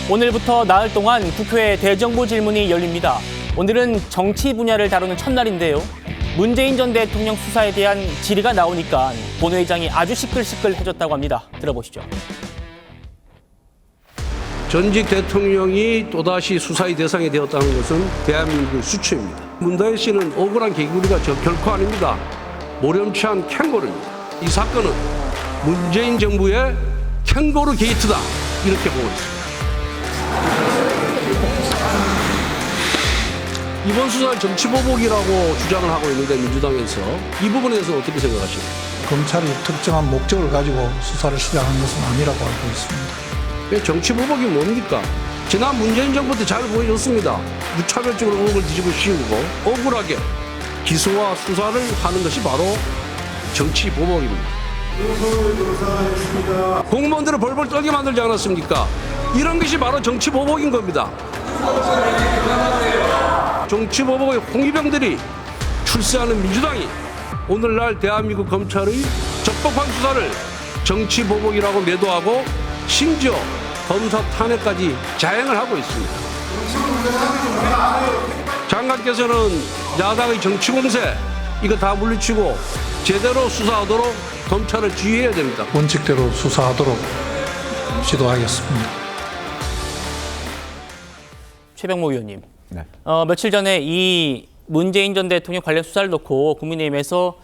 오늘부터 나흘 동안 국회 대정부 질문이 열립니다. 오늘은 정치 분야를 다루는 첫날인데요. 문재인 전 대통령 수사에 대한 질의가 나오니까 본회의장이 아주 시끌시끌해졌다고 합니다. 들어보시죠. 전직 대통령이 또다시 수사의 대상이 되었다는 것은 대한민국의 수치입니다. 문다혜 씨는 억울한 개구리가 결코 아닙니다. 모렴치한 캥거루입니다. 이 사건은 문재인 정부의 캥거루 게이트다, 이렇게 보고 있습니다. 이번 수사를 정치보복이라고 주장을 하고 있는데 민주당에서 이 부분에 대해서 어떻게 생각하십니까? 검찰이 특정한 목적을 가지고 수사를 시작한 것은 아니라고 알고 있습니다. 정치보복이 뭡니까? 지난 문재인 정부 때 잘 보여줬습니다. 무차별적으로 의혹을 뒤집어 씌우고 억울하게 기소와 수사를 하는 것이 바로 정치보복입니다. 공무원들을 벌벌 떨게 만들지 않았습니까? 이런 것이 바로 정치보복인 겁니다. 정치보복의 홍위병들이 출세하는 민주당이 오늘날 대한민국 검찰의 적법한 수사를 정치보복이라고 매도하고 심지어 검사 탄핵까지 자행을 하고 있습니다. 장관께서는 야당의 정치공세 이거 다 물리치고 제대로 수사하도록 검찰을 지휘해야 됩니다. 원칙대로 수사하도록 지도하겠습니다. 최병모 의원님, 며칠 전에 이 문재인 전 대통령 관련 수사를 놓고 국민의힘에서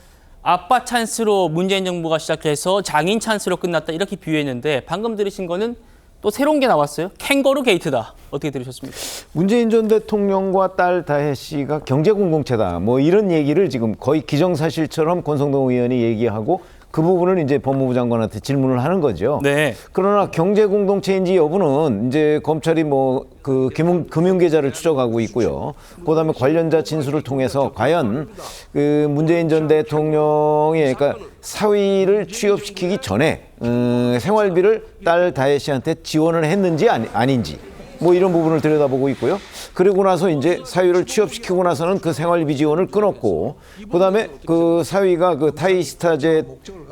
아빠 찬스로 문재인 정부가 시작해서 장인 찬스로 끝났다 이렇게 비유했는데 방금 들으신 거는 또 새로운 게 나왔어요. 캥거루 게이트다. 어떻게 들으셨습니까? 문재인 전 대통령과 딸 다혜 씨가 경제공동체다. 뭐 이런 얘기를 지금 거의 기정사실처럼 권성동 의원이 얘기하고 그 부분을 이제 법무부 장관한테 질문을 하는 거죠. 네. 그러나 경제공동체인지 여부는 이제 검찰이 뭐 그 금융계좌를 추적하고 있고요. 그다음에 관련자 진술을 통해서 과연 그 문재인 전 대통령의 그러니까 사위를 취업시키기 전에 생활비를 딸 다혜 씨한테 지원을 했는지 아닌지 뭐 이런 부분을 들여다보고 있고요. 그리고 나서 이제 사위를 취업시키고 나서는 그 생활비 지원을 끊었고, 그다음에 그 사위가 그 타이스타제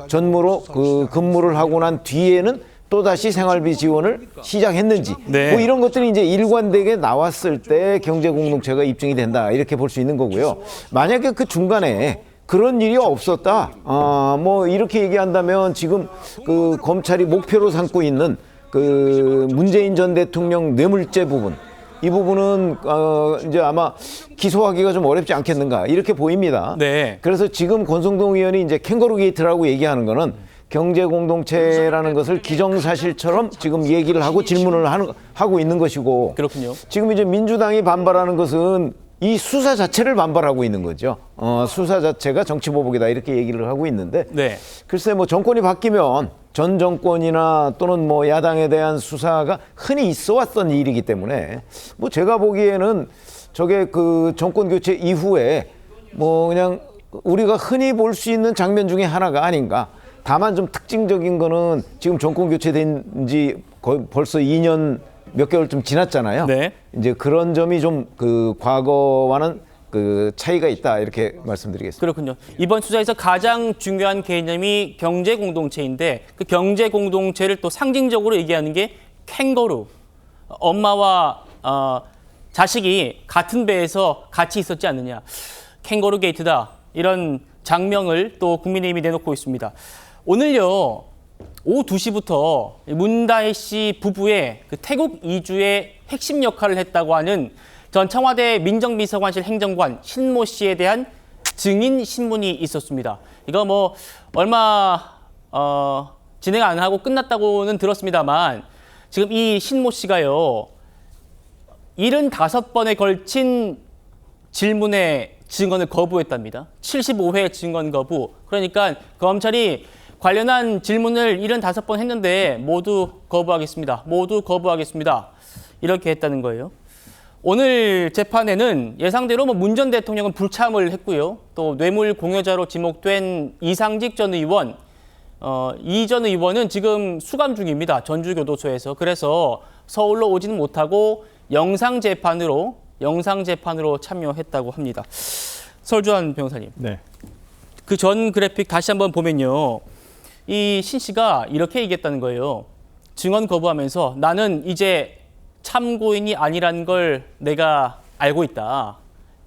전무로 그 근무를 하고 난 뒤에는 또 다시 생활비 지원을 시작했는지, 네. 뭐 이런 것들이 이제 일관되게 나왔을 때 경제 공동체가 입증이 된다 이렇게 볼 수 있는 거고요. 만약에 그 중간에 그런 일이 없었다, 뭐 이렇게 얘기한다면 지금 그 검찰이 목표로 삼고 있는 그 문재인 전 대통령 뇌물죄 부분, 이 부분은 이제 아마 기소하기가 좀 어렵지 않겠는가 이렇게 보입니다. 네. 그래서 지금 권성동 의원이 이제 캥거루 게이트라고 얘기하는 거는 경제 공동체라는 것을 기정사실처럼 지금 얘기를 하고 질문을 하고 있는 것이고, 그렇군요. 지금 이제 민주당이 반발하는 것은 이 수사 자체를 반발하고 있는 거죠. 수사 자체가 정치보복이다 이렇게 얘기를 하고 있는데, 네. 글쎄 뭐 정권이 바뀌면 전 정권이나 또는 뭐 야당에 대한 수사가 흔히 있어 왔던 일이기 때문에 뭐 제가 보기에는 저게 그 정권 교체 이후에 뭐 그냥 우리가 흔히 볼 수 있는 장면 중에 하나가 아닌가. 다만 좀 특징적인 거는 지금 정권 교체된 지 거의 벌써 2년 몇 개월 좀 지났잖아요. 네. 이제 그런 점이 좀 그 과거와는 그 차이가 있다 이렇게 말씀드리겠습니다. 그렇군요. 이번 수사에서 가장 중요한 개념이 경제 공동체인데 그 경제 공동체를 또 상징적으로 얘기하는 게 캥거루. 엄마와 자식이 같은 배에서 같이 있었지 않느냐. 캥거루 게이트다. 이런 장명을 또 국민의힘이 내놓고 있습니다. 오늘요, 오후 2시부터 문다혜 씨 부부의 그 태국 이주의 핵심 역할을 했다고 하는 전 청와대 민정비서관실 행정관 신모 씨에 대한 증인 신문이 있었습니다. 이거 뭐 얼마 진행 안 하고 끝났다고는 들었습니다만 지금 이 신모 씨가요, 75번에 걸친 질문에 증언을 거부했답니다. 75회 증언 거부. 그러니까 검찰이 관련한 질문을 75번 했는데 모두 거부하겠습니다. 모두 거부하겠습니다. 이렇게 했다는 거예요. 오늘 재판에는 예상대로 뭐 문 전 대통령은 불참을 했고요. 또 뇌물 공여자로 지목된 이상직 전 의원, 이 전 의원은 지금 수감 중입니다. 전주교도소에서. 그래서 서울로 오지는 못하고 영상 재판으로 참여했다고 합니다. 설주환 변호사님. 네. 그 전 그래픽 다시 한번 보면요. 이 신 씨가 이렇게 얘기했다는 거예요. 증언 거부하면서 나는 이제 참고인이 아니란 걸 내가 알고 있다.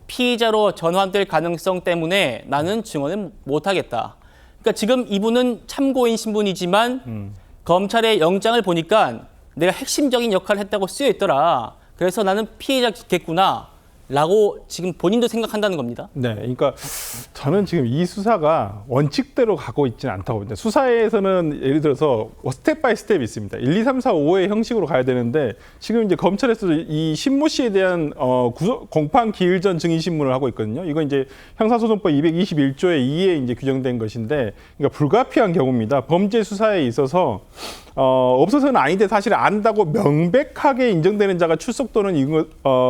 피의자로 전환될 가능성 때문에 나는 증언을 못하겠다. 그러니까 지금 이분은 참고인 신분이지만 검찰의 영장을 보니까 내가 핵심적인 역할을 했다고 쓰여 있더라. 그래서 나는 피해자겠구나. 라고 지금 본인도 생각한다는 겁니다. 네, 그러니까 저는 지금 이 수사가 원칙대로 가고 있지는 않다고 봅니다. 수사에서는 예를 들어서 스텝 바이 스텝이 있습니다. 1, 2, 3, 4, 5의 형식으로 가야 되는데 지금 이제 검찰에서 이 신모 씨에 대한 공판 기일 전 증인 신문을 하고 있거든요. 이건 이제 형사소송법 221조의 2에 이제 규정된 것인데, 그러니까 불가피한 경우입니다. 범죄 수사에 있어서 없어서는 아닌데 사실 안다고 명백하게 인정되는 자가 출석 또는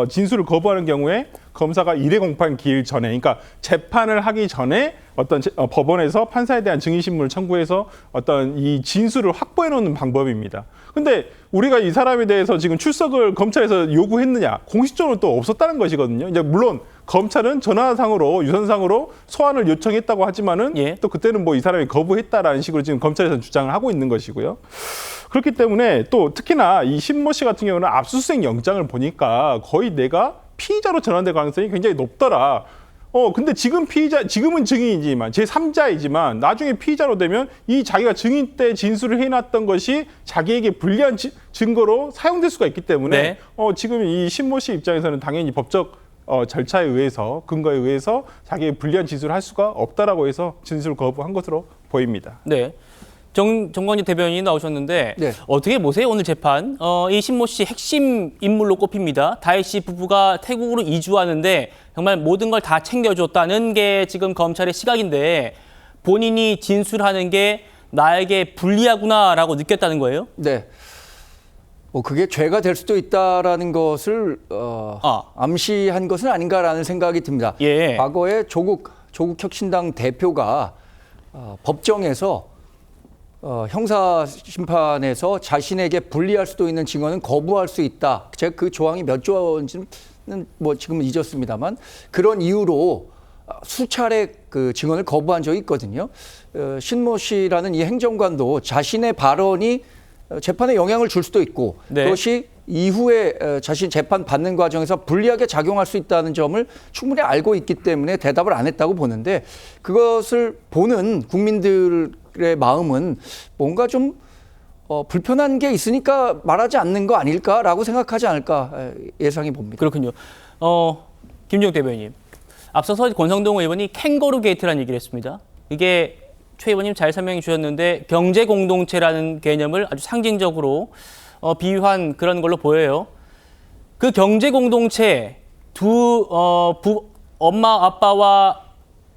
진술을 거부하는 경우에 검사가 일회 공판 기일 전에, 그러니까 재판을 하기 전에 어떤 법원에서 판사에 대한 증인신문을 청구해서 어떤 이 진술을 확보해 놓는 방법입니다. 근데 우리가 이 사람에 대해서 지금 출석을 검찰에서 요구했느냐? 공식적으로 또 없었다는 것이거든요. 이제 물론 검찰은 전화상으로 유선상으로 소환을 요청했다고 하지만은 예. 또 그때는 뭐 이 사람이 거부했다라는 식으로 지금 검찰에서는 주장을 하고 있는 것이고요. 그렇기 때문에 또 특히나 이 신모 씨 같은 경우는 압수수색 영장을 보니까 거의 내가 피의자로 전환될 가능성이 굉장히 높더라. 근데 지금은 증인이지만 제3자이지만 나중에 피의자로 되면 이 자기가 증인 때 진술을 해놨던 것이 자기에게 불리한 증거로 사용될 수가 있기 때문에 네. 지금 이 신모 씨 입장에서는 당연히 법적 절차에 의해서 근거에 의해서 자기의 불리한 진술을 할 수가 없다라고 해서 진술을 거부한 것으로 보입니다. 네. 정광재 대변인이 나오셨는데 네. 어떻게 보세요? 오늘 재판. 이 신모 씨 핵심 인물로 꼽힙니다. 다혜 씨 부부가 태국으로 이주하는데 정말 모든 걸 다 챙겨줬다는 게 지금 검찰의 시각인데 본인이 진술하는 게 나에게 불리하구나라고 느꼈다는 거예요? 네. 그게 죄가 될 수도 있다라는 것을 암시한 것은 아닌가라는 생각이 듭니다. 예. 과거에 조국 혁신당 대표가 법정에서 형사 심판에서 자신에게 불리할 수도 있는 증언은 거부할 수 있다. 제가 그 조항이 몇 조인지는 뭐 지금은 잊었습니다만 그런 이유로 수차례 그 증언을 거부한 적이 있거든요. 신모 씨라는 이 행정관도 자신의 발언이 재판에 영향을 줄 수도 있고 네. 그것이 이후에 자신 재판 받는 과정에서 불리하게 작용할 수 있다는 점을 충분히 알고 있기 때문에 대답을 안 했다고 보는데 그것을 보는 국민들의 마음은 뭔가 좀 불편한 게 있으니까 말하지 않는 거 아닐까라고 생각하지 않을까 예상해 봅니다. 그렇군요. 김종 대변인. 앞서서 권성동 의원이 캥거루 게이트라는 얘기를 했습니다. 이게 최 의원님 잘 설명해 주셨는데 경제 공동체라는 개념을 아주 상징적으로 비유한 그런 걸로 보여요. 그 경제 공동체 엄마 아빠와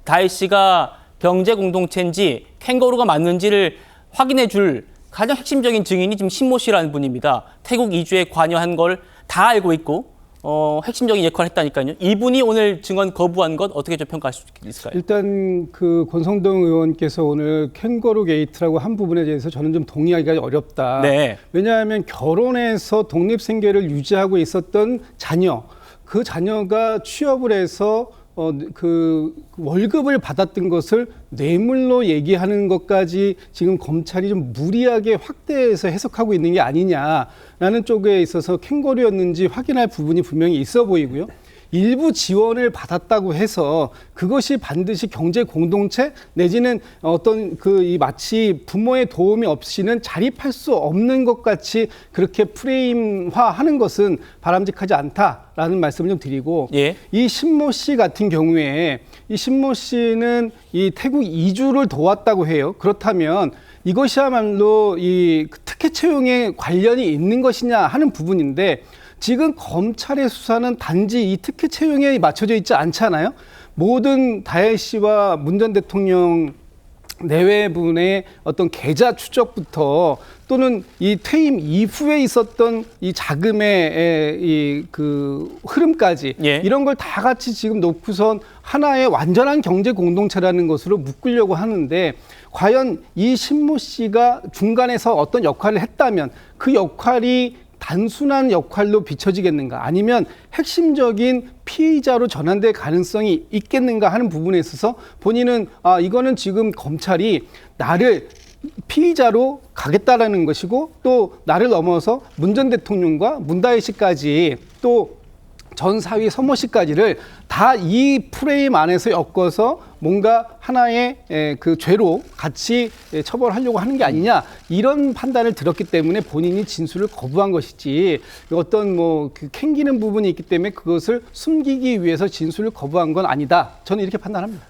다혜 씨가 경제 공동체인지 캥거루가 맞는지를 확인해 줄 가장 핵심적인 증인이 지금 신모 씨라는 분입니다. 태국 이주에 관여한 걸 다 알고 있고 핵심적인 역할을 했다니까요. 이분이 오늘 증언 거부한 것 어떻게 좀 평가할 수 있을까요? 일단 그 권성동 의원께서 오늘 캥거루 게이트라고 한 부분에 대해서 저는 좀 동의하기가 어렵다. 네. 왜냐하면 결혼해서 독립 생계를 유지하고 있었던 자녀, 그 자녀가 취업을 해서 그 월급을 받았던 것을 뇌물로 얘기하는 것까지 지금 검찰이 좀 무리하게 확대해서 해석하고 있는 게 아니냐라는 쪽에 있어서 캥거루였는지 확인할 부분이 분명히 있어 보이고요. 일부 지원을 받았다고 해서 그것이 반드시 경제 공동체 내지는 어떤 이 마치 부모의 도움이 없이는 자립할 수 없는 것 같이 그렇게 프레임화하는 것은 바람직하지 않다라는 말씀을 좀 드리고 예. 이 신모 씨 같은 경우에 이 신모 씨는 이 태국 이주를 도왔다고 해요. 그렇다면 이것이야말로 이 특혜 채용에 관련이 있는 것이냐 하는 부분인데 지금 검찰의 수사는 단지 이 특혜 채용에 맞춰져 있지 않잖아요. 모든 다혜 씨와 문 전 대통령 내외분의 어떤 계좌 추적부터 또는 이 퇴임 이후에 있었던 이 자금의 그 흐름까지 예. 이런 걸 다 같이 지금 놓고선 하나의 완전한 경제 공동체라는 것으로 묶으려고 하는데 과연 이 신모 씨가 중간에서 어떤 역할을 했다면 그 역할이 단순한 역할로 비춰지겠는가 아니면 핵심적인 피의자로 전환될 가능성이 있겠는가 하는 부분에 있어서 본인은 이거는 지금 검찰이 나를 피의자로 가겠다라는 것이고 또 나를 넘어서 문 전 대통령과 문다혜 씨까지 또 전 사위 서모 씨까지를 다 이 프레임 안에서 엮어서 뭔가 하나의 그 죄로 같이 처벌하려고 하는 게 아니냐 이런 판단을 들었기 때문에 본인이 진술을 거부한 것이지 어떤 뭐 그 캥기는 부분이 있기 때문에 그것을 숨기기 위해서 진술을 거부한 건 아니다. 저는 이렇게 판단합니다.